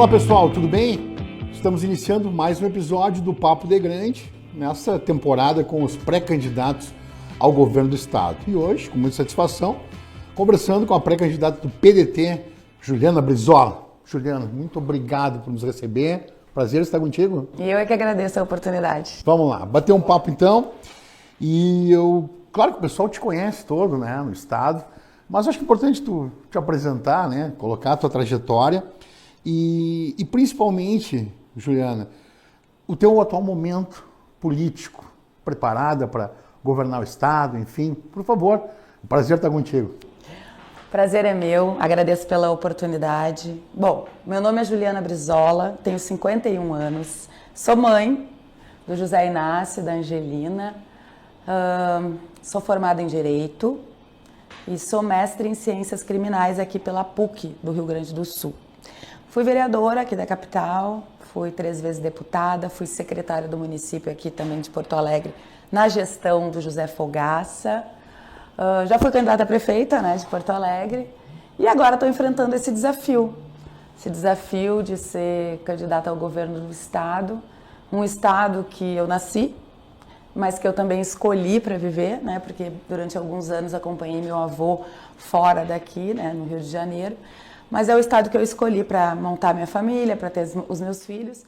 Olá pessoal, tudo bem? Estamos iniciando mais um episódio do Papo de Grande, nessa temporada com os pré-candidatos ao governo do estado. E hoje, com muita satisfação, conversando com a pré-candidata do PDT, Juliana Brizola. Juliana, muito obrigado por nos receber. Prazer estar contigo. E eu é que agradeço a oportunidade. Vamos lá, bater um papo então. E claro que o pessoal te conhece todo, né, no estado, mas acho que é importante tu te apresentar, né, colocar a tua trajetória e principalmente, Juliana, o teu atual momento político, preparada para governar o estado, enfim, por favor, um prazer estar contigo. Prazer é meu, agradeço pela oportunidade. Bom, meu nome é Juliana Brizola, tenho 51 anos, sou mãe do José Inácio e da Angelina, sou formada em Direito e sou mestre em Ciências Criminais aqui pela PUC do Rio Grande do Sul. Fui vereadora aqui da capital, fui 3 vezes deputada, fui secretária do município aqui também de Porto Alegre na gestão do José Fogaça. Já fui candidata a prefeita, né, de Porto Alegre e agora estou enfrentando esse desafio de ser candidata ao governo do estado, um estado que eu nasci, mas que eu também escolhi para viver, né, porque durante alguns anos acompanhei meu avô fora daqui, né, no Rio de Janeiro, mas é o estado que eu escolhi para montar minha família, para ter os meus filhos.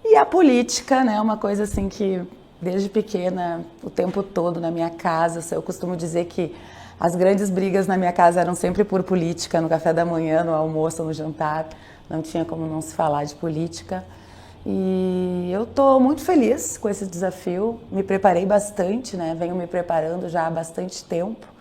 E a política, né, é uma coisa assim que desde pequena, o tempo todo na minha casa, eu costumo dizer que as grandes brigas na minha casa eram sempre por política, no café da manhã, no almoço, no jantar, não tinha como não se falar de política. E eu estou muito feliz com esse desafio, me preparei bastante, né? Venho me preparando já há bastante tempo.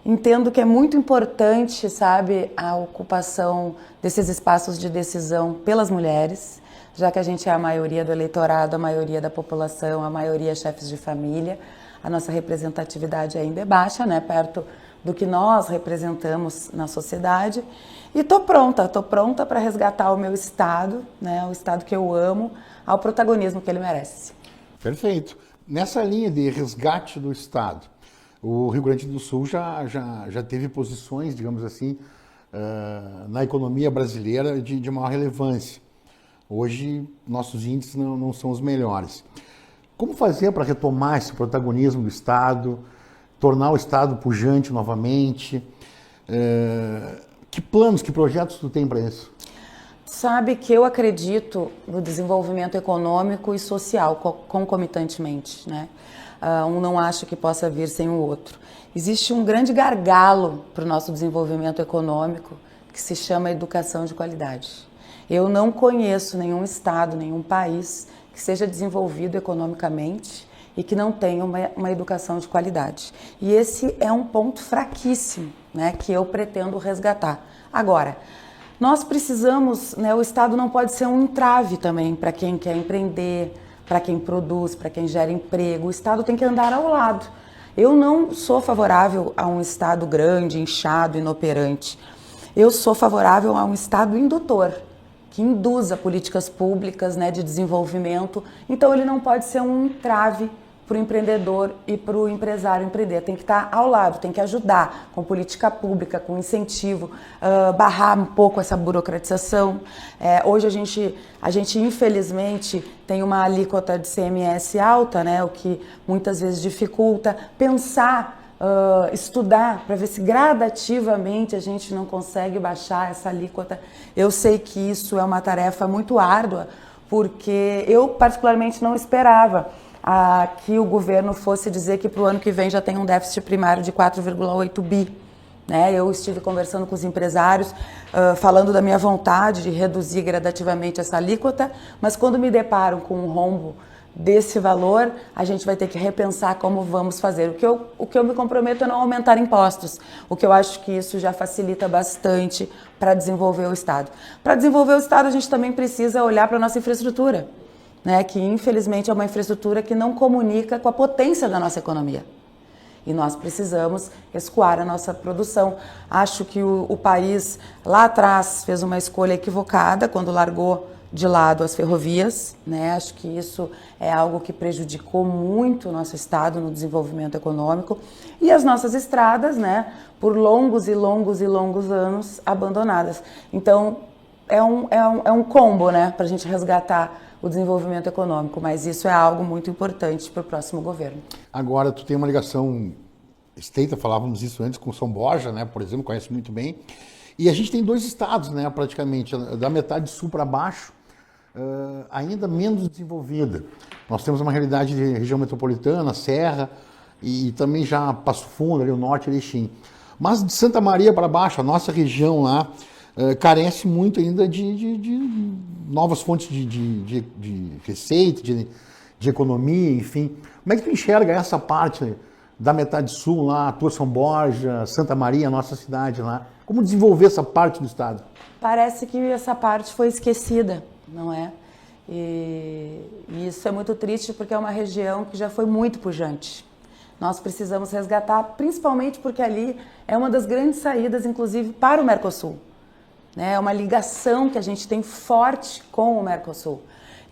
Entendo que é muito importante, sabe, a ocupação desses espaços de decisão pelas mulheres, já que a gente é a maioria do eleitorado, a maioria da população, a maioria chefes de família, a nossa representatividade ainda é baixa, né, perto do que nós representamos na sociedade. E estou pronta para resgatar o meu estado, né, o estado que eu amo, ao protagonismo que ele merece. Perfeito. Nessa linha de resgate do estado, o Rio Grande do Sul já teve posições, digamos assim, na economia brasileira de maior relevância. Hoje, nossos índices não são os melhores. Como fazer para retomar esse protagonismo do Estado, tornar o Estado pujante novamente? Que planos, que projetos tu tem para isso? Sabe que eu acredito no desenvolvimento econômico e social concomitantemente, né? Um não acha que possa vir sem o outro. Existe um grande gargalo para o nosso desenvolvimento econômico que se chama educação de qualidade. Eu não conheço nenhum estado, nenhum país que seja desenvolvido economicamente e que não tenha uma educação de qualidade. E esse é um ponto fraquíssimo, né, que eu pretendo resgatar. Agora, nós precisamos, né, o Estado não pode ser um entrave também para quem quer empreender, para quem produz, para quem gera emprego. O Estado tem que andar ao lado. Eu não sou favorável a um Estado grande, inchado, inoperante. Eu sou favorável a um Estado indutor, que induza políticas públicas, né, de desenvolvimento. Então ele não pode ser um entrave para o empreendedor e para o empresário empreender. Tem que estar ao lado, tem que ajudar com política pública, com incentivo, barrar um pouco essa burocratização. Hoje a gente infelizmente tem uma alíquota de CMS alta, né, o que muitas vezes dificulta pensar, estudar para ver se gradativamente a gente não consegue baixar essa alíquota. Eu sei que isso é uma tarefa muito árdua, porque eu particularmente não esperava que o governo fosse dizer que para o ano que vem já tem um déficit primário de 4,8 bi. Né? Eu estive conversando com os empresários, falando da minha vontade de reduzir gradativamente essa alíquota, mas quando me deparo com um rombo desse valor, a gente vai ter que repensar como vamos fazer. O que eu me comprometo é não aumentar impostos, o que eu acho que isso já facilita bastante para desenvolver o Estado. Para desenvolver o Estado, a gente também precisa olhar para a nossa infraestrutura, né, que infelizmente é uma infraestrutura que não comunica com a potência da nossa economia. E nós precisamos escoar a nossa produção. Acho que o país lá atrás fez uma escolha equivocada quando largou de lado as ferrovias, né? Acho que isso é algo que prejudicou muito o nosso estado no desenvolvimento econômico e as nossas estradas, né? Por longos e longos e longos anos abandonadas. Então, é um combo, né, para a gente resgatar o desenvolvimento econômico, mas isso é algo muito importante para o próximo governo. Agora, tu tem uma ligação estreita, falávamos isso antes, com São Borja, né, por exemplo, conhece muito bem, e a gente tem 2 estados, né, praticamente, da metade sul para baixo, ainda menos desenvolvida. Nós temos uma realidade de região metropolitana, Serra, e também já Passo Fundo, ali o norte, Erechim. Mas de Santa Maria para baixo, a nossa região lá, carece muito ainda de novas fontes de receita, de economia, enfim. Como é que tu enxerga essa parte da metade sul lá, tua São Borja, Santa Maria, a nossa cidade lá? Como desenvolver essa parte do estado? Parece que essa parte foi esquecida, não é? E isso é muito triste porque é uma região que já foi muito pujante. Nós precisamos resgatar, principalmente porque ali é uma das grandes saídas, inclusive, para o Mercosul. É uma ligação que a gente tem forte com o Mercosul.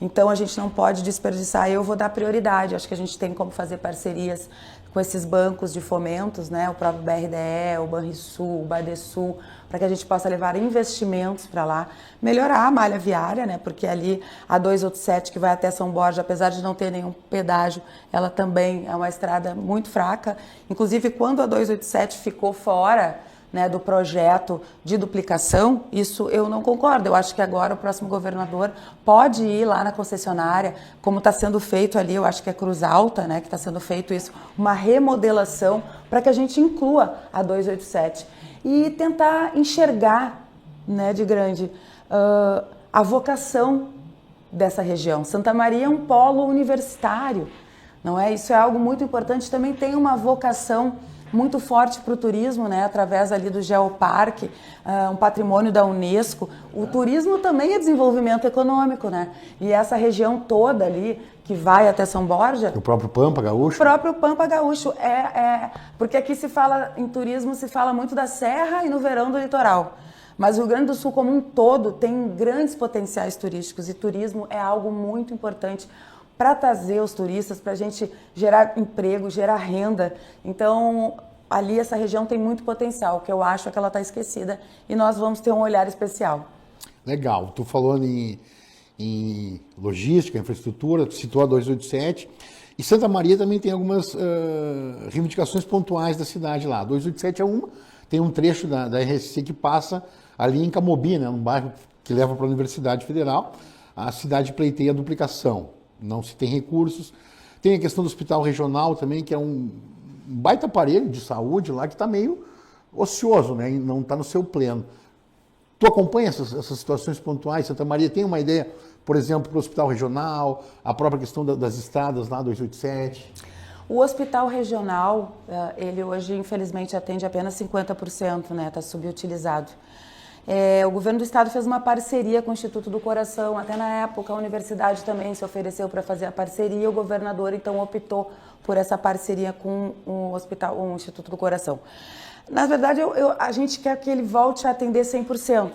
Então, a gente não pode desperdiçar. Eu vou dar prioridade. Acho que a gente tem como fazer parcerias com esses bancos de fomentos, né? O próprio BRDE, o Banrisul, o Badesul, para que a gente possa levar investimentos para lá, melhorar a malha viária, né? Porque ali a 287 que vai até São Borja, apesar de não ter nenhum pedágio, ela também é uma estrada muito fraca. Inclusive, quando a 287 ficou fora, né, do projeto de duplicação, isso eu não concordo. Eu acho que agora o próximo governador pode ir lá na concessionária, como está sendo feito ali, eu acho que é Cruz Alta, né, que está sendo feito isso, uma remodelação para que a gente inclua a 287 e tentar enxergar, né, de grande a vocação dessa região. Santa Maria é um polo universitário, não é? Isso é algo muito importante. Também tem uma vocação muito forte para o turismo, né? Através ali do Geoparque, um patrimônio da Unesco. O turismo também é desenvolvimento econômico, né? E essa região toda ali, que vai até São Borja... O próprio Pampa Gaúcho? O próprio Pampa Gaúcho. Porque aqui se fala, em turismo, se fala muito da serra e no verão do litoral. Mas o Rio Grande do Sul como um todo tem grandes potenciais turísticos e turismo é algo muito importante para trazer os turistas, para a gente gerar emprego, gerar renda. Então, ali essa região tem muito potencial, que eu acho que ela está esquecida e nós vamos ter um olhar especial. Legal. Tu falou em logística, infraestrutura, tu citou a 287. E Santa Maria também tem algumas reivindicações pontuais da cidade lá. A 287 é uma, tem um trecho da RSC que passa ali em Camobi, né, num bairro que leva para a Universidade Federal. A cidade pleiteia a duplicação. Não se tem recursos. Tem a questão do hospital regional também, que é um baita aparelho de saúde lá que está meio ocioso, né? Não está no seu pleno. Tu acompanha essas situações pontuais? Santa Maria tem uma ideia, por exemplo, para o hospital regional, a própria questão das estradas lá, 287? O hospital regional, ele hoje, infelizmente, atende apenas 50%, né? Está subutilizado. O governo do estado fez uma parceria com o Instituto do Coração, até na época a universidade também se ofereceu para fazer a parceria, o governador então optou por essa parceria com o Instituto do Coração. Na verdade, a gente quer que ele volte a atender 100%.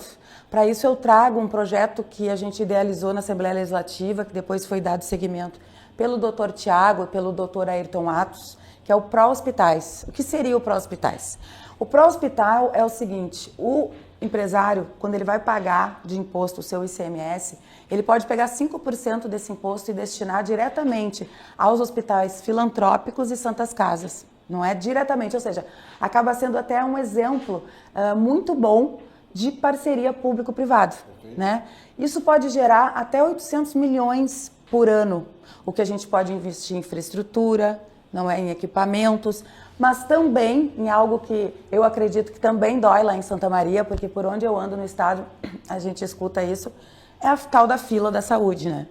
Para isso eu trago um projeto que a gente idealizou na Assembleia Legislativa, que depois foi dado seguimento pelo Dr. Tiago e pelo Dr. Ayrton Atos, que é o Pró-Hospitais. O que seria o Pró-Hospitais? O Pró-Hospital é o seguinte: o empresário, quando ele vai pagar de imposto o seu ICMS, ele pode pegar 5% desse imposto e destinar diretamente aos hospitais filantrópicos e santas casas. Não é diretamente, ou seja, acaba sendo até um exemplo muito bom de parceria público-privado, né? Isso pode gerar até 800 milhões por ano, o que a gente pode investir em infraestrutura, não é, em equipamentos, mas também em algo que eu acredito que também dói lá em Santa Maria, porque por onde eu ando no estado, a gente escuta isso, é a tal da fila da saúde, né?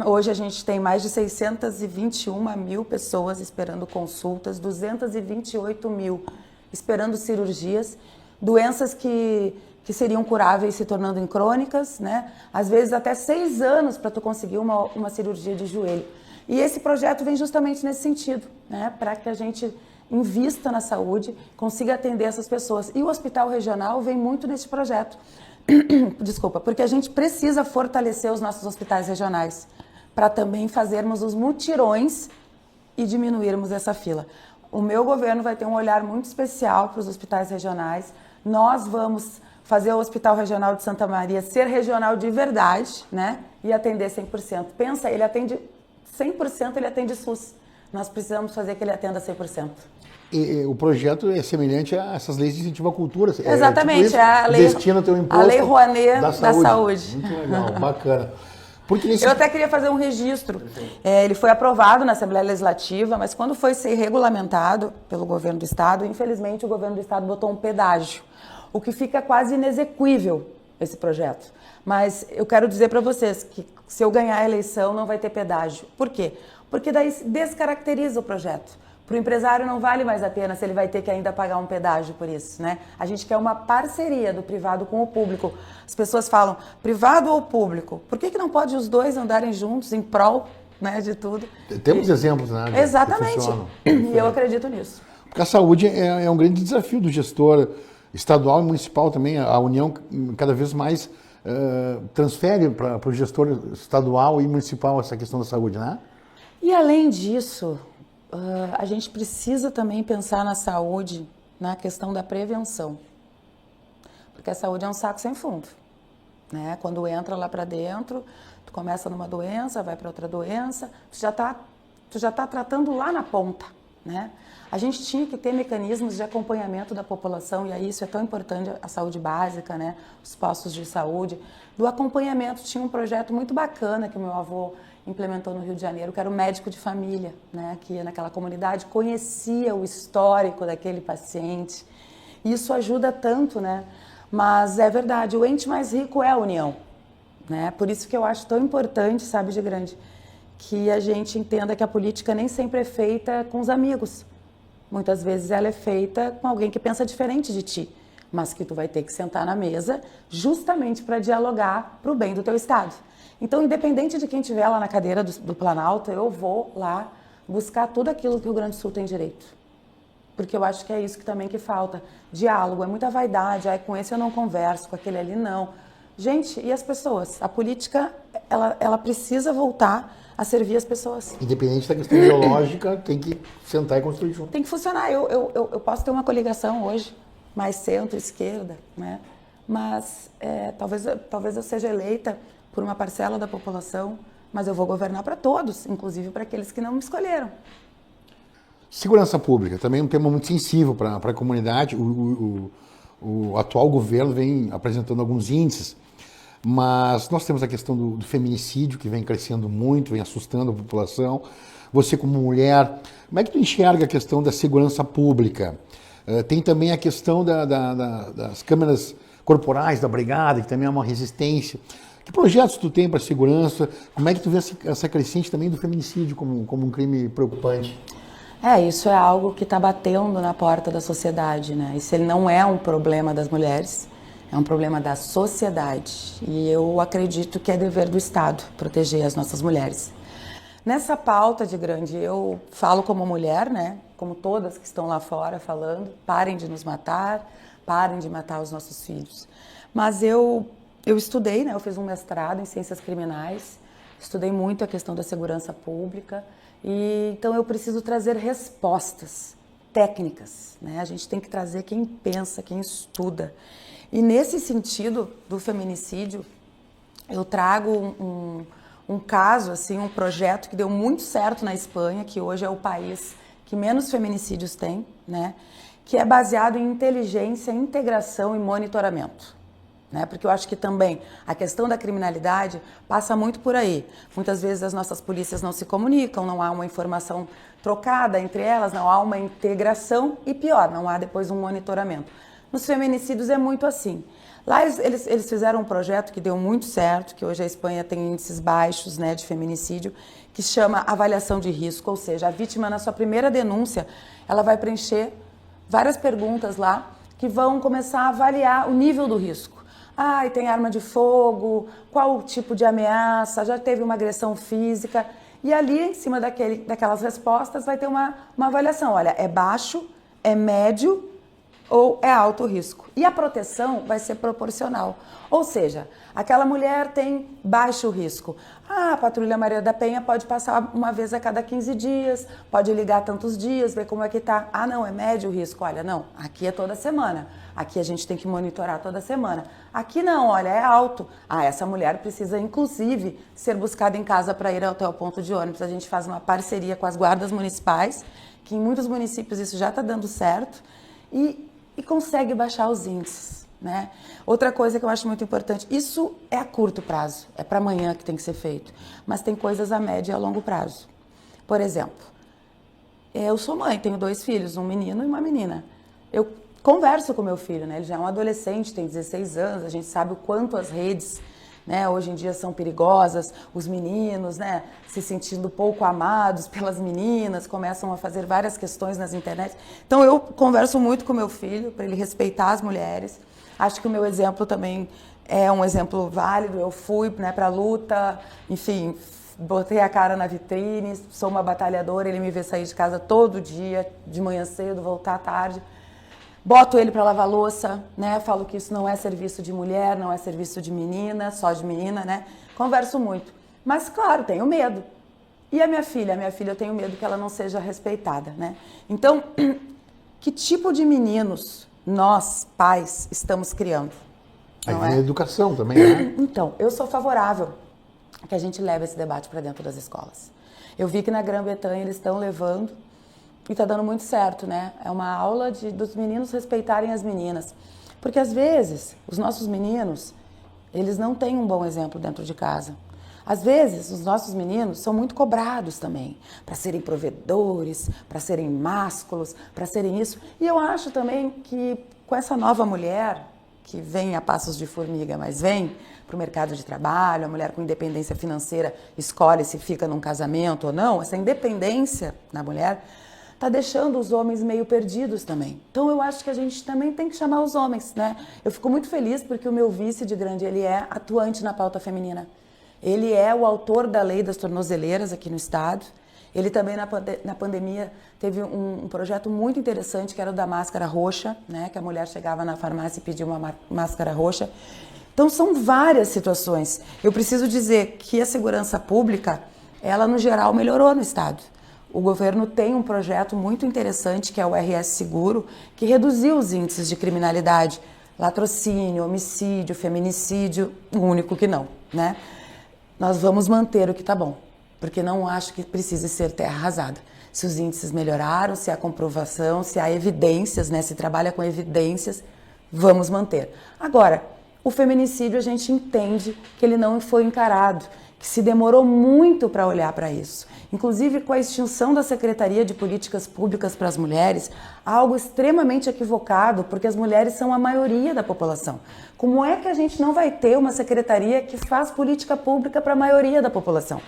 Hoje a gente tem mais de 621 mil pessoas esperando consultas, 228 mil esperando cirurgias, doenças que seriam curáveis se tornando em crônicas, né? Às vezes até 6 anos para tu conseguir uma cirurgia de joelho. E esse projeto vem justamente nesse sentido, né? Para que a gente invista na saúde, consiga atender essas pessoas. E o hospital regional vem muito nesse projeto. Desculpa, porque a gente precisa fortalecer os nossos hospitais regionais para também fazermos os mutirões e diminuirmos essa fila. O meu governo vai ter um olhar muito especial para os hospitais regionais. Nós vamos fazer o Hospital Regional de Santa Maria ser regional de verdade, né? E atender 100%. Pensa, ele atende 100%, ele atende SUS. Nós precisamos fazer que ele atenda 100%. E o projeto é semelhante a essas leis de incentivo à cultura. Exatamente, tipo é a lei, destina teu imposto a lei Rouanet da saúde. Muito legal, bacana. Porque Eu até queria fazer um registro. Ele foi aprovado na Assembleia Legislativa, mas quando foi ser regulamentado pelo governo do Estado, infelizmente o governo do Estado botou um pedágio, o que fica quase inexequível esse projeto. Mas eu quero dizer para vocês que se eu ganhar a eleição não vai ter pedágio. Por quê? Porque daí descaracteriza o projeto. Para o empresário não vale mais a pena se ele vai ter que ainda pagar um pedágio por isso, né? A gente quer uma parceria do privado com o público. As pessoas falam, privado ou público? Por que não pode os dois andarem juntos em prol, né, de tudo? Temos exemplos, né? Exatamente. E eu acredito nisso. Porque a saúde é um grande desafio do gestor estadual e municipal também. A União cada vez mais transfere para o gestor estadual e municipal essa questão da saúde, né? E além disso, a gente precisa também pensar na saúde, na questão da prevenção. Porque a saúde é um saco sem fundo, né? Quando entra lá para dentro, tu começa numa doença, vai para outra doença, tu já tá tratando lá na ponta, né? A gente tinha que ter mecanismos de acompanhamento da população, e aí isso é tão importante, a saúde básica, né? Os postos de saúde. Do acompanhamento, tinha um projeto muito bacana que o meu avô implementou no Rio de Janeiro, que era o médico de família, né? Que ia naquela comunidade, conhecia o histórico daquele paciente. Isso ajuda tanto, né? Mas é verdade, o ente mais rico é a união, né? Por isso que eu acho tão importante, sabe, de grande, que a gente entenda que a política nem sempre é feita com os amigos. Muitas vezes ela é feita com alguém que pensa diferente de ti, mas que tu vai ter que sentar na mesa justamente para dialogar para o bem do teu estado. Então, independente de quem estiver lá na cadeira do Planalto, eu vou lá buscar tudo aquilo que o Rio Grande do Sul tem direito. Porque eu acho que é isso que também que falta. Diálogo, é muita vaidade. Com esse eu não converso, com aquele ali não. Gente, e as pessoas? A política, ela precisa voltar a servir as pessoas. Independente da questão ideológica, tem que sentar e construir junto. Tem que funcionar. Eu posso ter uma coligação hoje, mais centro-esquerda, né? Mas talvez eu seja eleita por uma parcela da população, mas eu vou governar para todos, inclusive para aqueles que não me escolheram. Segurança pública, também é um tema muito sensível para a comunidade. O atual governo vem apresentando alguns índices, mas nós temos a questão do feminicídio, que vem crescendo muito, vem assustando a população. Você, como mulher, como é que tu enxerga a questão da segurança pública? Tem também a questão das câmeras corporais da brigada, que também é uma resistência. Que projetos tu tem para segurança? Como é que tu vê essa crescente também do feminicídio como um crime preocupante? Isso é algo que está batendo na porta da sociedade, né? Isso ele não é um problema das mulheres, é um problema da sociedade. E eu acredito que é dever do Estado proteger as nossas mulheres. Nessa pauta de grande, eu falo como mulher, né? Como todas que estão lá fora falando, parem de nos matar, parem de matar os nossos filhos. Mas eu estudei, né? Eu fiz um mestrado em ciências criminais, estudei muito a questão da segurança pública, e então eu preciso trazer respostas técnicas, né? A gente tem que trazer quem pensa, quem estuda. E nesse sentido do feminicídio, eu trago um caso, assim, um projeto que deu muito certo na Espanha, que hoje é o país que menos feminicídios tem, né? Que é baseado em inteligência, integração e monitoramento. Né? Porque eu acho que também a questão da criminalidade passa muito por aí. Muitas vezes as nossas polícias não se comunicam, não há uma informação trocada entre elas, não há uma integração e pior, não há depois um monitoramento. Nos feminicídios é muito assim. Lá eles fizeram um projeto que deu muito certo, que hoje a Espanha tem índices baixos, né, de feminicídio, que chama avaliação de risco, ou seja, a vítima na sua primeira denúncia, ela vai preencher várias perguntas lá que vão começar a avaliar o nível do risco. E tem arma de fogo, qual o tipo de ameaça, já teve uma agressão física. E ali, em cima daquelas respostas, vai ter uma avaliação. Olha, é baixo, é médio, ou é alto risco. E a proteção vai ser proporcional. Ou seja, aquela mulher tem baixo risco. A Patrulha Maria da Penha pode passar uma vez a cada 15 dias, pode ligar tantos dias, ver como é que tá. Ah, não, é médio risco. Olha, não, aqui é toda semana. Aqui a gente tem que monitorar toda semana. Aqui não, olha, é alto. Ah, essa mulher precisa, inclusive, ser buscada em casa para ir até o ponto de ônibus. A gente faz uma parceria com as guardas municipais, que em muitos municípios isso já está dando certo, e consegue baixar os índices, né? Outra coisa que eu acho muito importante, isso é a curto prazo, é para amanhã que tem que ser feito, mas tem coisas a médio e a longo prazo. Por exemplo, eu sou mãe, tenho 2 filhos, um menino e uma menina. Eu converso com meu filho, né? Ele já é um adolescente, tem 16 anos, a gente sabe o quanto as redes, né, hoje em dia são perigosas, os meninos, né, se sentindo pouco amados pelas meninas, começam a fazer várias questões nas internet. Então eu converso muito com meu filho para ele respeitar as mulheres. Acho que o meu exemplo também é um exemplo válido. Eu fui, né, para a luta, enfim, botei a cara na vitrine, sou uma batalhadora, ele me vê sair de casa todo dia, de manhã cedo, voltar à tarde. Boto ele para lavar louça, né? Falo que isso não é serviço de mulher, não é serviço de menina, só de menina, né? Converso muito. Mas, claro, tenho medo. E a minha filha? A minha filha, eu tenho medo que ela não seja respeitada, né? Então, que tipo de meninos nós, pais, estamos criando? Aí vem a educação também, né? Então, eu sou favorável que a gente leve esse debate para dentro das escolas. Eu vi que na Grã-Bretanha eles estão levando e está dando muito certo, né? É uma aula dos meninos respeitarem as meninas. Porque, às vezes, os nossos meninos, eles não têm um bom exemplo dentro de casa. Às vezes, os nossos meninos são muito cobrados também, para serem provedores, para serem másculos, para serem isso. E eu acho também que com essa nova mulher, que vem a passos de formiga, mas vem para o mercado de trabalho, a mulher com independência financeira escolhe se fica num casamento ou não, essa independência na mulher está deixando os homens meio perdidos também. Então eu acho que a gente também tem que chamar os homens, né? Eu fico muito feliz porque o meu vice de grande, ele é atuante na pauta feminina. Ele é o autor da lei das tornozeleiras aqui no estado. Ele também na pandemia teve um projeto muito interessante que era o da máscara roxa, né? Que a mulher chegava na farmácia e pedia uma máscara roxa. Então são várias situações. Eu preciso dizer que a segurança pública, ela no geral melhorou no estado. O governo tem um projeto muito interessante, que é o RS Seguro, que reduziu os índices de criminalidade, latrocínio, homicídio, feminicídio, o único que não, né? Nós vamos manter o que está bom, porque não acho que precise ser terra arrasada. Se os índices melhoraram, se há comprovação, se há evidências, né? Se trabalha com evidências, vamos manter. Agora, o feminicídio a gente entende que ele não foi encarado, que se demorou muito para olhar para isso. Inclusive, com a extinção da Secretaria de Políticas Públicas para as Mulheres, algo extremamente equivocado, porque as mulheres são a maioria da população. Como é que a gente não vai ter uma secretaria que faz política pública para a maioria da população?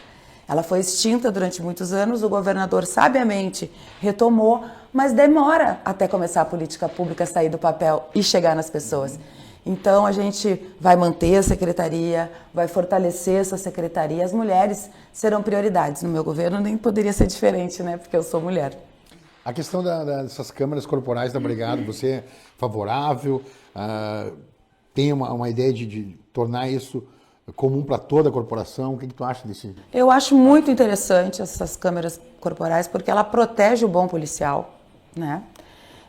Ela foi extinta durante muitos anos, o governador sabiamente retomou, mas demora até começar a política pública sair do papel e chegar nas pessoas. Então, a gente vai manter a secretaria, vai fortalecer essa secretaria. As mulheres serão prioridades. No meu governo nem poderia ser diferente, né? Porque eu sou mulher. A questão dessas câmaras corporais da Brigada, você é favorável? Tem uma ideia de tornar isso comum para toda a corporação? O que tu acha desse? Eu acho muito interessante essas câmeras corporais porque ela protege o bom policial, né?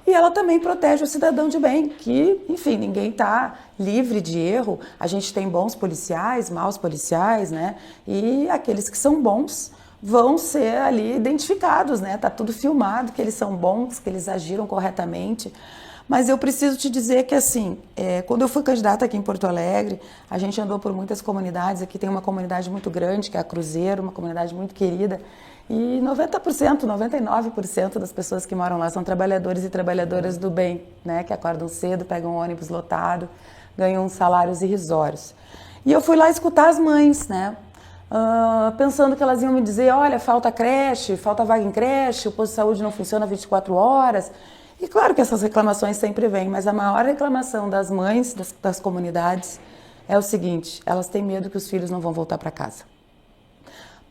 E ela também protege o cidadão de bem, que, enfim, ninguém está livre de erro. A gente tem bons policiais, maus policiais, né? E aqueles que são bons vão ser ali identificados, né? Tá tudo filmado, que eles são bons, que eles agiram corretamente. Mas eu preciso te dizer que, assim, quando eu fui candidata aqui em Porto Alegre, a gente andou por muitas comunidades. Aqui tem uma comunidade muito grande, que é a Cruzeiro, uma comunidade muito querida. E 90%, 99% das pessoas que moram lá são trabalhadores e trabalhadoras do bem, né? Que acordam cedo, pegam um ônibus lotado, ganham salários irrisórios. E eu fui lá escutar as mães, né? Pensando que elas iam me dizer, olha, falta creche, falta vaga em creche, o posto de saúde não funciona 24 horas. E claro que essas reclamações sempre vêm, mas a maior reclamação das mães das comunidades é o seguinte, elas têm medo que os filhos não vão voltar para casa.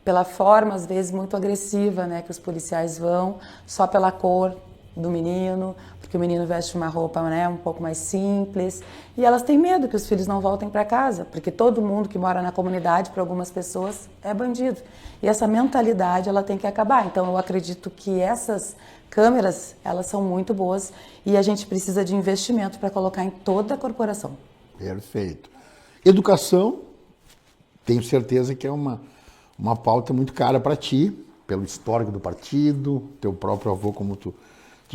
Pela forma, às vezes, muito agressiva, né, que os policiais vão, só pela cor do menino, porque o menino veste uma roupa, né, um pouco mais simples, e elas têm medo que os filhos não voltem para casa, porque todo mundo que mora na comunidade, para algumas pessoas, é bandido. E essa mentalidade, ela tem que acabar. Então, eu acredito que essas câmeras, elas são muito boas e a gente precisa de investimento para colocar em toda a corporação. Perfeito. Educação, tenho certeza que é uma pauta muito cara para ti, pelo histórico do partido, teu próprio avô, como tu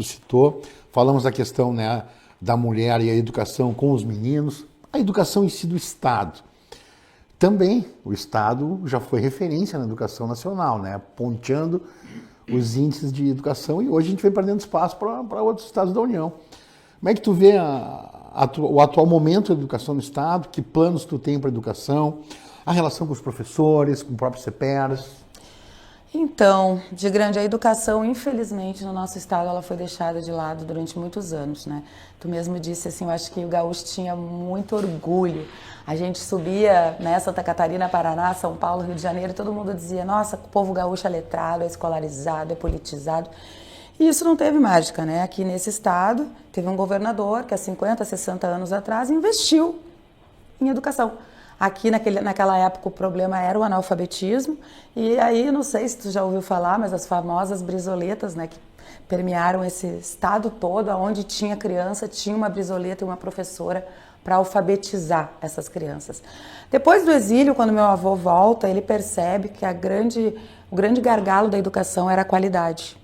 citou. Falamos da questão, né, da mulher e a educação com os meninos. A educação em si do Estado. Também o Estado já foi referência na educação nacional, né, ponteando os índices de educação, e hoje a gente vem perdendo espaço para outros estados da União. Como é que tu vê o atual momento da educação no Estado? Que planos tu tem para a educação? A relação com os professores, com o próprio CEPERS? Então, de grande, a educação, infelizmente, no nosso estado, ela foi deixada de lado durante muitos anos, né? Tu mesmo disse, assim, eu acho que o gaúcho tinha muito orgulho. A gente subia, né, Santa Catarina, Paraná, São Paulo, Rio de Janeiro, e todo mundo dizia, nossa, o povo gaúcho é letrado, é escolarizado, é politizado. E isso não teve mágica, né? Aqui nesse estado, teve um governador que há 50, 60 anos atrás investiu em educação. Aqui naquela época o problema era o analfabetismo, e aí não sei se tu já ouviu falar, mas as famosas brisoletas, né, que permearam esse estado todo, onde tinha criança, tinha uma brisoleta e uma professora para alfabetizar essas crianças. Depois do exílio, quando meu avô volta, ele percebe que o grande gargalo da educação era a qualidade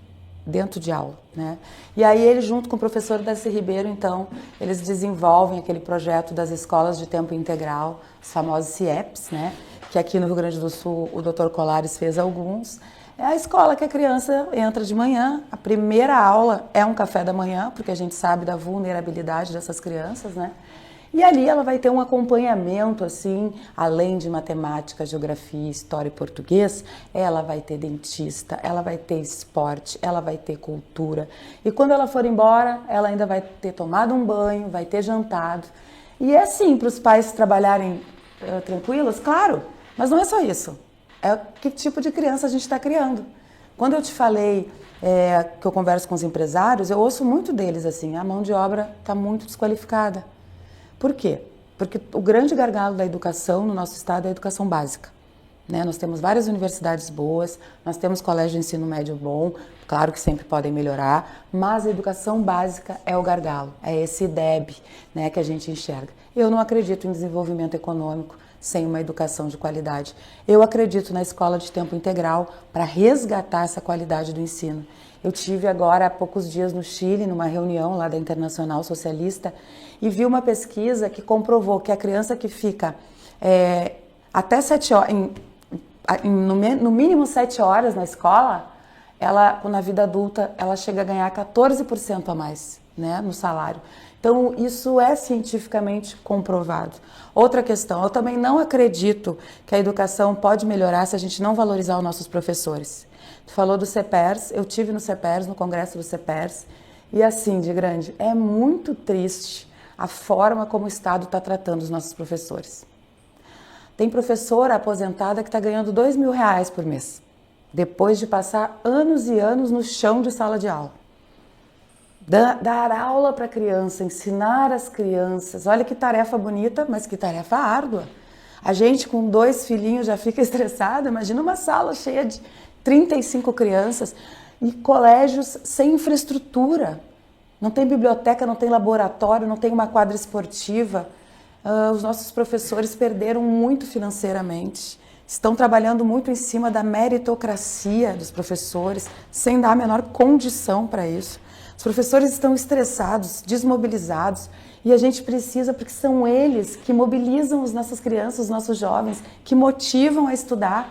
dentro de aula, né? E aí ele, junto com o professor Darcy Ribeiro, então, eles desenvolvem aquele projeto das escolas de tempo integral, os famosos CIEPs, né? Que aqui no Rio Grande do Sul o Dr. Colares fez alguns. É a escola que a criança entra de manhã, a primeira aula é um café da manhã, porque a gente sabe da vulnerabilidade dessas crianças, né? E ali ela vai ter um acompanhamento, assim, além de matemática, geografia, história e português, ela vai ter dentista, ela vai ter esporte, ela vai ter cultura. E quando ela for embora, ela ainda vai ter tomado um banho, vai ter jantado. E é assim, para os pais trabalharem tranquilos, claro, mas não é só isso. É que tipo de criança a gente está criando. Quando eu te falei que eu converso com os empresários, eu ouço muito deles assim, a mão de obra está muito desqualificada. Por quê? Porque o grande gargalo da educação no nosso estado é a educação básica, né? Nós temos várias universidades boas, nós temos colégio de ensino médio bom, claro que sempre podem melhorar, mas a educação básica é o gargalo, é esse IDEB, né, que a gente enxerga. Eu não acredito em desenvolvimento econômico sem uma educação de qualidade. Eu acredito na escola de tempo integral para resgatar essa qualidade do ensino. Eu tive agora há poucos dias no Chile, numa reunião lá da Internacional Socialista, e vi uma pesquisa que comprovou que a criança que fica até 7 horas, no mínimo 7 horas na escola, ela, na vida adulta, ela chega a ganhar 14% a mais, né, no salário. Então, isso é cientificamente comprovado. Outra questão, eu também não acredito que a educação pode melhorar se a gente não valorizar os nossos professores. Tu falou do CEPERS, eu tive no CEPERS, no congresso do CEPERS, e assim, de grande, é muito triste a forma como o Estado está tratando os nossos professores. Tem professora aposentada que está ganhando R$2.000 por mês, depois de passar anos e anos no chão de sala de aula. Dar aula para a criança, ensinar as crianças, olha que tarefa bonita, mas que tarefa árdua. A gente com 2 filhinhos já fica estressada, imagina uma sala cheia de 35 crianças e colégios sem infraestrutura. Não tem biblioteca, não tem laboratório, não tem uma quadra esportiva. Os nossos professores perderam muito financeiramente. Estão trabalhando muito em cima da meritocracia dos professores, sem dar a menor condição para isso. Os professores estão estressados, desmobilizados, e a gente precisa, porque são eles que mobilizam as nossas crianças, os nossos jovens, que motivam a estudar.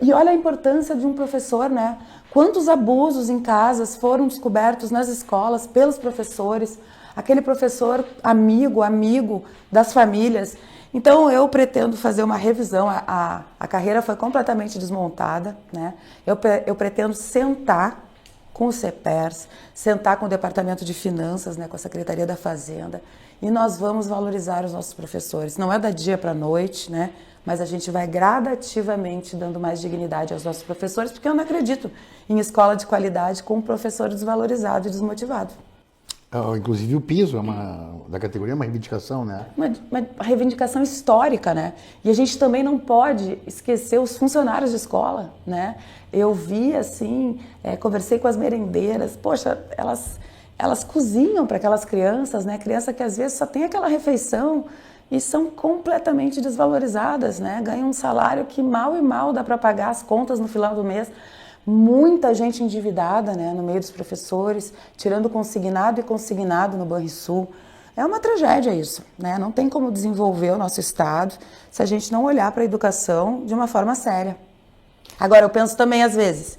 E olha a importância de um professor, né? Quantos abusos em casas foram descobertos nas escolas pelos professores, aquele professor amigo das famílias. Então eu pretendo fazer uma revisão, a carreira foi completamente desmontada, né? Eu pretendo sentar com o CEPERS, sentar com o Departamento de Finanças, né, com a Secretaria da Fazenda, e nós vamos valorizar os nossos professores. Não é da dia para a noite, né? Mas a gente vai gradativamente dando mais dignidade aos nossos professores, porque eu não acredito em escola de qualidade com um professor desvalorizado e desmotivado. Inclusive o piso da categoria é uma reivindicação, né? Uma reivindicação histórica, né? E a gente também não pode esquecer os funcionários de escola, né? Eu vi, assim, conversei com as merendeiras, poxa, elas cozinham para aquelas crianças, né? Criança que às vezes só tem aquela refeição e são completamente desvalorizadas, né? Ganham um salário que mal e mal dá para pagar as contas no final do mês. Muita gente endividada, né, no meio dos professores, tirando consignado e consignado no Banrisul. É uma tragédia isso, né? Não tem como desenvolver o nosso Estado se a gente não olhar para a educação de uma forma séria. Agora, eu penso também às vezes,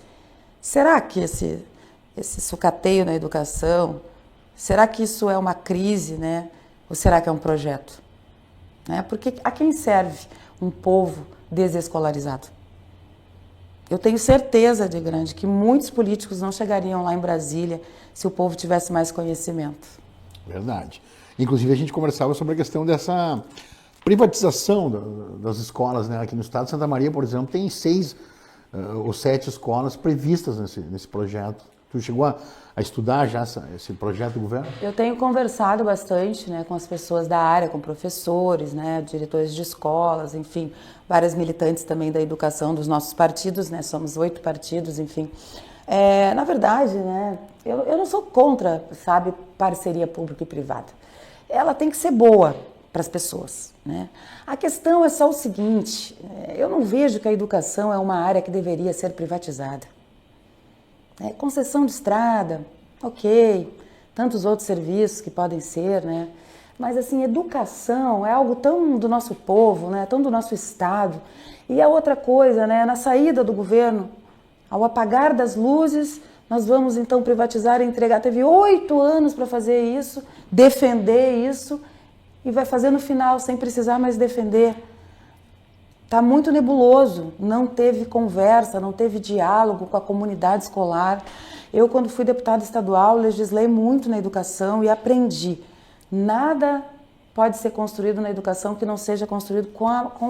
será que esse sucateio na educação, será que isso é uma crise, né? Ou será que é um projeto? Né? Porque a quem serve um povo desescolarizado? Eu tenho certeza, de grande, que muitos políticos não chegariam lá em Brasília se o povo tivesse mais conhecimento. Verdade. Inclusive, a gente conversava sobre a questão dessa privatização das escolas, né? Aqui no estado de Santa Maria, por exemplo, tem 6 ou 7 escolas previstas nesse projeto. Tu chegou a estudar já esse projeto do governo? Eu tenho conversado bastante, né, com as pessoas da área, com professores, né, diretores de escolas, enfim, várias militantes também da educação dos nossos partidos, né, somos 8 partidos, enfim. Na verdade, né, eu não sou contra, sabe, parceria pública e privada. Ela tem que ser boa para as pessoas, né? A questão é só o seguinte, eu não vejo que a educação é uma área que deveria ser privatizada. Concessão de estrada, ok, tantos outros serviços que podem ser, né? Mas assim, educação é algo tão do nosso povo, né? Tão do nosso estado. E a outra coisa, né? Na saída do governo, ao apagar das luzes, nós vamos então privatizar e entregar. Teve 8 anos para fazer isso, defender isso, e vai fazer no final sem precisar mais defender. Está muito nebuloso, não teve conversa, não teve diálogo com a comunidade escolar. Eu, quando fui deputada estadual, legislei muito na educação e aprendi. Nada pode ser construído na educação que não seja construído com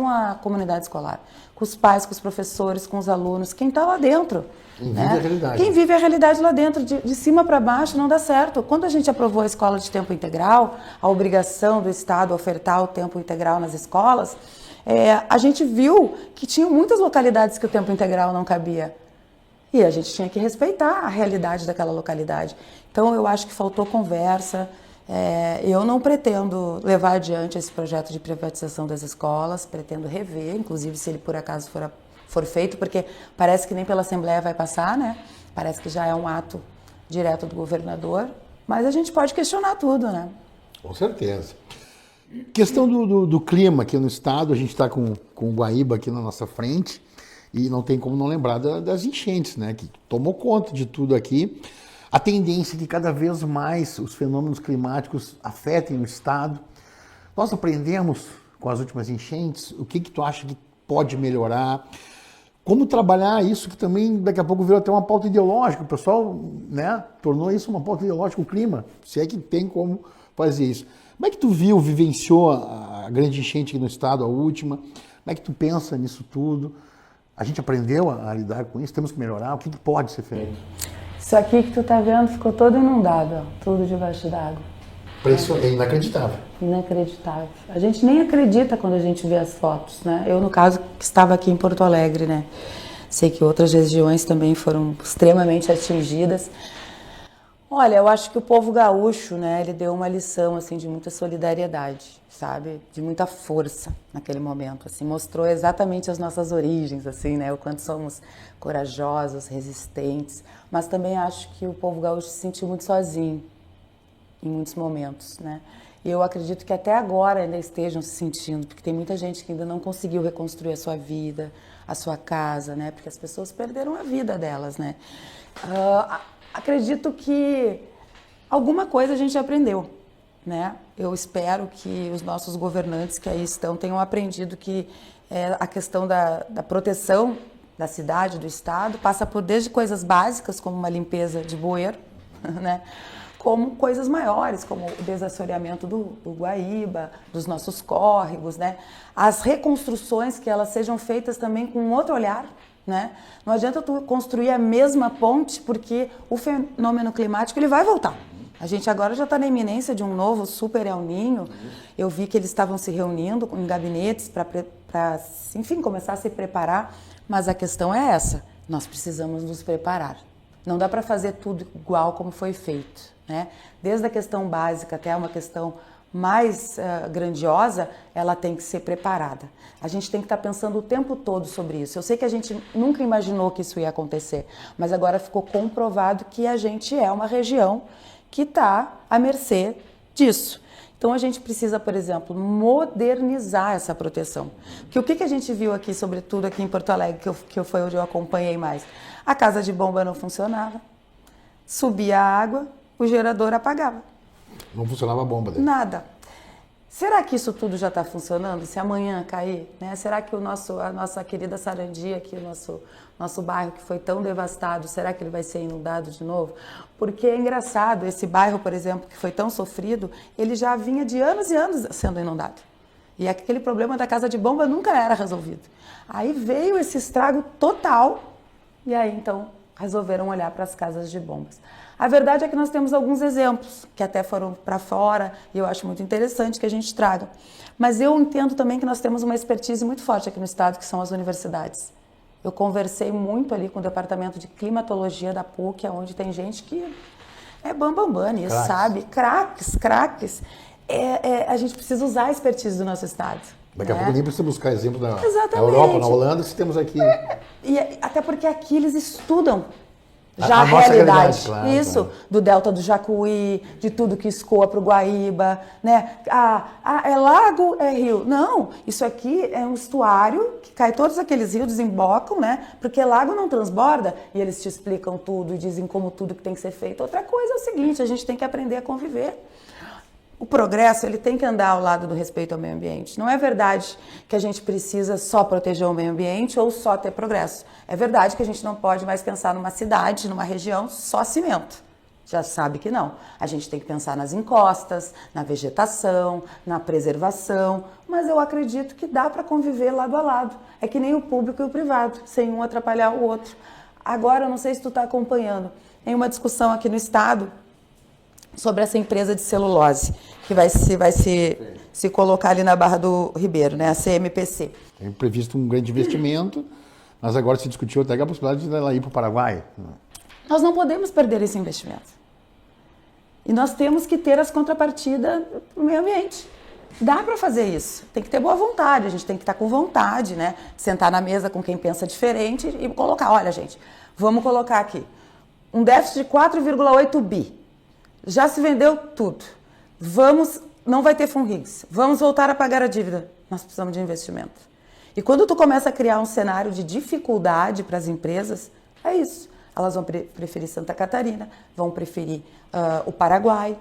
a comunidade escolar. Com os pais, com os professores, com os alunos, quem está lá dentro. Quem vive a realidade. Quem vive a realidade lá dentro, de cima para baixo, não dá certo. Quando a gente aprovou a escola de tempo integral, a obrigação do Estado ofertar o tempo integral nas escolas, a gente viu que tinha muitas localidades que o tempo integral não cabia. E a gente tinha que respeitar a realidade daquela localidade. Então, eu acho que faltou conversa. Eu não pretendo levar adiante esse projeto de privatização das escolas, pretendo rever, inclusive se ele por acaso for feito, porque parece que nem pela Assembleia vai passar, né? Parece que já é um ato direto do governador, mas a gente pode questionar tudo, né? Com certeza. Questão do clima aqui no estado, a gente está com o Guaíba aqui na nossa frente e não tem como não lembrar das enchentes, né, que tomou conta de tudo aqui. A tendência é que cada vez mais os fenômenos climáticos afetem o estado. Nós aprendemos com as últimas enchentes, o que tu acha que pode melhorar? Como trabalhar isso que também daqui a pouco virou até uma pauta ideológica, o pessoal, né, tornou isso uma pauta ideológica, o clima, se é que tem como fazer isso. Como é que tu vivenciou a grande enchente aqui no estado, a última? Como é que tu pensa nisso tudo? A gente aprendeu a lidar com isso? Temos que melhorar? O que pode ser feito? Isso aqui que tu tá vendo ficou todo inundado, ó, tudo debaixo d'água. É inacreditável. Inacreditável. A gente nem acredita quando a gente vê as fotos, né? Eu, no caso, que estava aqui em Porto Alegre, né? Sei que outras regiões também foram extremamente atingidas. Olha, eu acho que o povo gaúcho, né, ele deu uma lição, assim, de muita solidariedade, sabe? De muita força naquele momento, assim, mostrou exatamente as nossas origens, assim, né? O quanto somos corajosos, resistentes, mas também acho que o povo gaúcho se sentiu muito sozinho em muitos momentos, né? E eu acredito que até agora ainda estejam se sentindo, porque tem muita gente que ainda não conseguiu reconstruir a sua vida, a sua casa, né? Porque as pessoas perderam a vida delas, né? Acredito que alguma coisa a gente aprendeu, né? Eu espero que os nossos governantes que aí estão tenham aprendido que a questão da proteção da cidade, do estado, passa por desde coisas básicas, como uma limpeza de bueiro, né? Como coisas maiores, como o desassoreamento do Guaíba, dos nossos córregos, né? As reconstruções, que elas sejam feitas também com um outro olhar, né? Não adianta tu construir a mesma ponte, porque o fenômeno climático ele vai voltar. A gente agora já está na iminência de um novo super El Niño. Eu vi que eles estavam se reunindo em gabinetes para, enfim, começar a se preparar. Mas a questão é essa, nós precisamos nos preparar. Não dá para fazer tudo igual como foi feito, né? Desde a questão básica até uma questão mais grandiosa, ela tem que ser preparada. A gente tem que estar pensando o tempo todo sobre isso. Eu sei que a gente nunca imaginou que isso ia acontecer, mas agora ficou comprovado que a gente é uma região que está à mercê disso. Então a gente precisa, por exemplo, modernizar essa proteção. Porque o que a gente viu aqui, sobretudo aqui em Porto Alegre, que foi onde eu acompanhei mais? A casa de bomba não funcionava, subia a água, o gerador apagava. Não funcionava a bomba dele. Nada. Será que isso tudo já está funcionando? Se amanhã cair, né? Será que a nossa querida Sarandi aqui, o nosso bairro que foi tão devastado, será que ele vai ser inundado de novo? Porque é engraçado, esse bairro, por exemplo, que foi tão sofrido, ele já vinha de anos e anos sendo inundado. E aquele problema da casa de bomba nunca era resolvido. Aí veio esse estrago total e aí então resolveram olhar para as casas de bombas. A verdade é que nós temos alguns exemplos que até foram para fora e eu acho muito interessante que a gente traga. Mas eu entendo também que nós temos uma expertise muito forte aqui no estado, que são as universidades. Eu conversei muito ali com o departamento de climatologia da PUC, onde tem gente que é bambambam nisso, sabe? Craques. A gente precisa usar a expertise do nosso estado. Daqui a pouco nem precisa buscar exemplo na Exatamente. Europa, na Holanda, que temos aqui. E até porque aqui eles estudam já A a nossa realidade, claro, isso, claro. do delta do Jacuí, de tudo que escoa para o Guaíba, né? É lago, é rio. Não, isso aqui é um estuário que cai todos aqueles rios, desembocam, né? Porque lago não transborda e eles te explicam tudo e dizem como tudo que tem que ser feito. Outra coisa é o seguinte, a gente tem que aprender a conviver. O progresso, ele tem que andar ao lado do respeito ao meio ambiente. Não é verdade que a gente precisa só proteger o meio ambiente ou só ter progresso. É verdade que a gente não pode mais pensar numa cidade, numa região, só cimento. Já sabe que não. A gente tem que pensar nas encostas, na vegetação, na preservação, mas eu acredito que dá para conviver lado a lado. É que nem o público e o privado, sem um atrapalhar o outro. Agora, eu não sei se tu está acompanhando, tem uma discussão aqui no estado sobre essa empresa de celulose, que vai se colocar ali na Barra do Ribeiro, né? A CMPC. Tem previsto um grande investimento, mas agora se discutiu até a possibilidade de ela ir para o Paraguai. Nós não podemos perder esse investimento. E nós temos que ter as contrapartidas do meio ambiente. Dá para fazer isso. Tem que ter boa vontade, a gente tem que estar com vontade, né? Sentar na mesa com quem pensa diferente e colocar, olha gente, vamos colocar aqui um déficit de 4,8 bi. Já se vendeu tudo. Não vai ter FUNRIGS. Vamos voltar a pagar a dívida. Nós precisamos de investimento. E quando tu começa a criar um cenário de dificuldade para as empresas, é isso. Elas vão preferir Santa Catarina, vão preferir o Paraguai,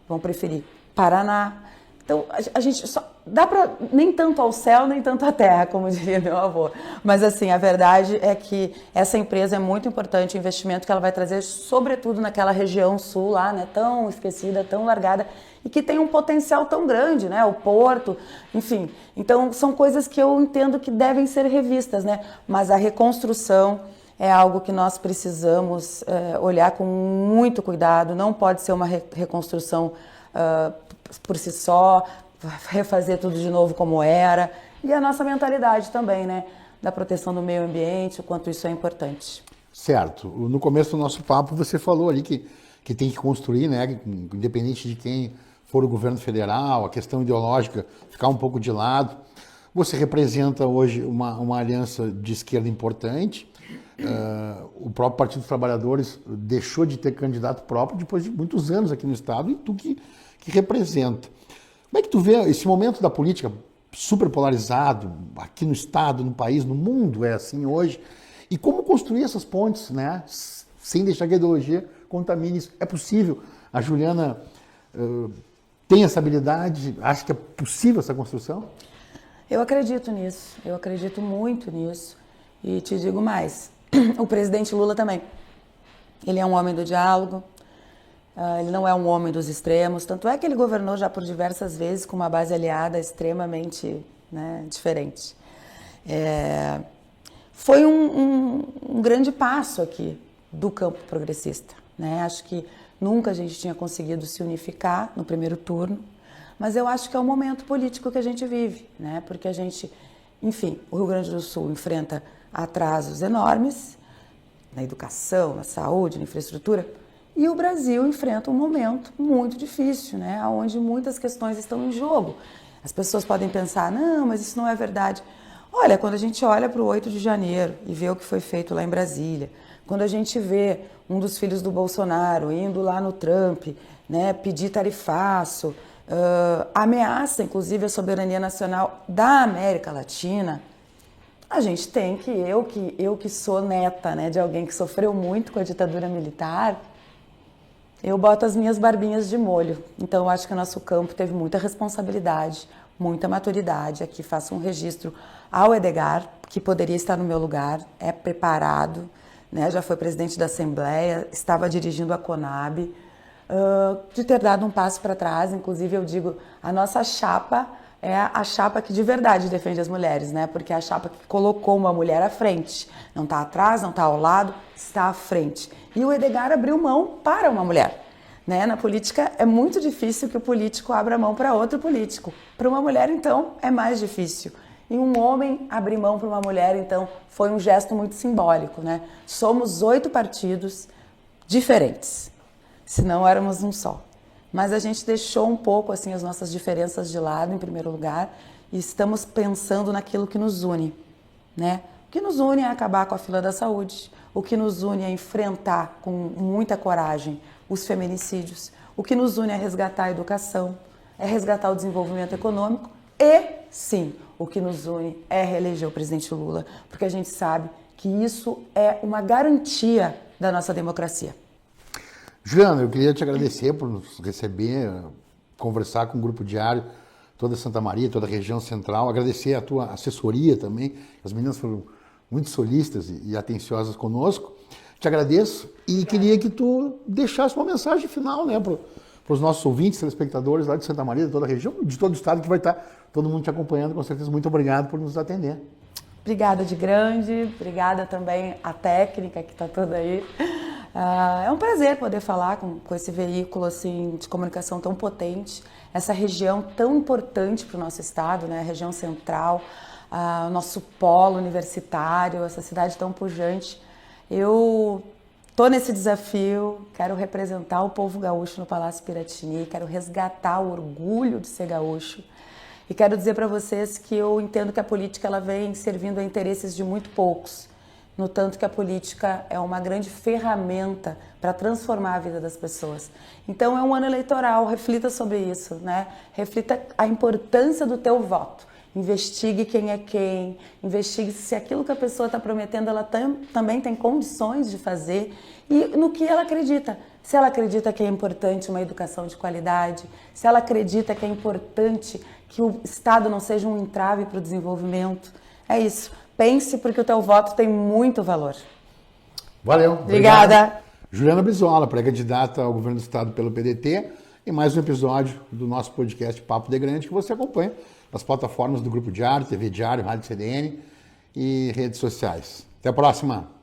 vão preferir Paraná. Então, a gente só dá para nem tanto ao céu, nem tanto à terra, como diria meu avô. Mas, assim, a verdade é que essa empresa é muito importante, o investimento que ela vai trazer, sobretudo naquela região sul lá, né, tão esquecida, tão largada, e que tem um potencial tão grande, né, o porto, enfim. Então, são coisas que eu entendo que devem ser revistas, né, mas a reconstrução é algo que nós precisamos olhar com muito cuidado, não pode ser uma reconstrução por si só, refazer tudo de novo como era, e a nossa mentalidade também, né, da proteção do meio ambiente, o quanto isso é importante. Certo. No começo do nosso papo você falou ali que tem que construir, né, independente de quem for o governo federal, a questão ideológica ficar um pouco de lado. Você representa hoje uma aliança de esquerda importante. O próprio Partido dos Trabalhadores deixou de ter candidato próprio depois de muitos anos aqui no estado, e tu que representa. Como é que tu vê esse momento da política super polarizado aqui no estado, no país, no mundo, é assim hoje, e como construir essas pontes, né, sem deixar que a ideologia contamine isso? É possível? A Juliana tem essa habilidade? Acha que é possível essa construção? Eu acredito nisso, eu acredito muito nisso, e te digo mais, o presidente Lula também. Ele é um homem do diálogo, ele não é um homem dos extremos, tanto é que ele governou já por diversas vezes com uma base aliada extremamente, né, diferente. Foi um grande passo aqui do campo progressista, né? Acho que nunca a gente tinha conseguido se unificar no primeiro turno, mas eu acho que é o momento político que a gente vive, né? Porque a gente, enfim, o Rio Grande do Sul enfrenta atrasos enormes na educação, na saúde, na infraestrutura, e o Brasil enfrenta um momento muito difícil, né? Onde muitas questões estão em jogo. As pessoas podem pensar, não, mas isso não é verdade. Olha, quando a gente olha para o 8 de janeiro e vê o que foi feito lá em Brasília, quando a gente vê um dos filhos do Bolsonaro indo lá no Trump, né, pedir tarifaço, ameaça inclusive a soberania nacional da América Latina, a gente tem que, eu que sou neta, né, de alguém que sofreu muito com a ditadura militar, eu boto as minhas barbinhas de molho. Então, eu acho que o nosso campo teve muita responsabilidade, muita maturidade. Aqui faço um registro ao Edgar, que poderia estar no meu lugar, é preparado, né? Já foi presidente da Assembleia, estava dirigindo a Conab, de ter dado um passo para trás. Inclusive, eu digo, a nossa chapa é a chapa que de verdade defende as mulheres, né? Porque é a chapa que colocou uma mulher à frente. Não está atrás, não está ao lado, está à frente. E o Edgar abriu mão para uma mulher, né? Na política é muito difícil que o político abra mão para outro político. Para uma mulher, então, é mais difícil. E um homem abrir mão para uma mulher, então, foi um gesto muito simbólico, né? Somos 8 partidos diferentes, senão éramos um só. Mas a gente deixou um pouco assim as nossas diferenças de lado, em primeiro lugar, e estamos pensando naquilo que nos une, né? O que nos une é acabar com a fila da saúde, o que nos une é enfrentar com muita coragem os feminicídios, o que nos une é resgatar a educação, é resgatar o desenvolvimento econômico e, sim, o que nos une é reeleger o presidente Lula, porque a gente sabe que isso é uma garantia da nossa democracia. Juliana, eu queria te agradecer por nos receber, conversar com o Grupo Diário, toda Santa Maria, toda a região central, agradecer a tua assessoria também, as meninas foram muito solistas e atenciosas conosco. Te agradeço e queria que tu deixasse uma mensagem final, né, para os nossos ouvintes, telespectadores lá de Santa Maria, de toda a região, de todo o estado, que vai estar todo mundo te acompanhando, com certeza. Muito obrigado por nos atender. Obrigada de grande, obrigada também à técnica que está toda aí. É um prazer poder falar com esse veículo assim, de comunicação tão potente, essa região tão importante para o nosso estado, né? A região central, o nosso polo universitário, essa cidade tão pujante. Eu estou nesse desafio, quero representar o povo gaúcho no Palácio Piratini, quero resgatar o orgulho de ser gaúcho. E quero dizer para vocês que eu entendo que a política ela vem servindo a interesses de muito poucos, no tanto que a política é uma grande ferramenta para transformar a vida das pessoas. Então é um ano eleitoral, reflita sobre isso, né? Reflita a importância do teu voto. Investigue quem é quem, investigue se aquilo que a pessoa está prometendo ela também tem condições de fazer e no que ela acredita. Se ela acredita que é importante uma educação de qualidade, se ela acredita que é importante que o Estado não seja um entrave para o desenvolvimento. É isso. Pense, porque o teu voto tem muito valor. Valeu. Obrigada. Juliana Brizola, pré-candidata ao governo do Estado pelo PDT, e mais um episódio do nosso podcast Papo de Grande, que você acompanha nas plataformas do Grupo Diário, TV Diário, Rádio CDN e redes sociais. Até a próxima.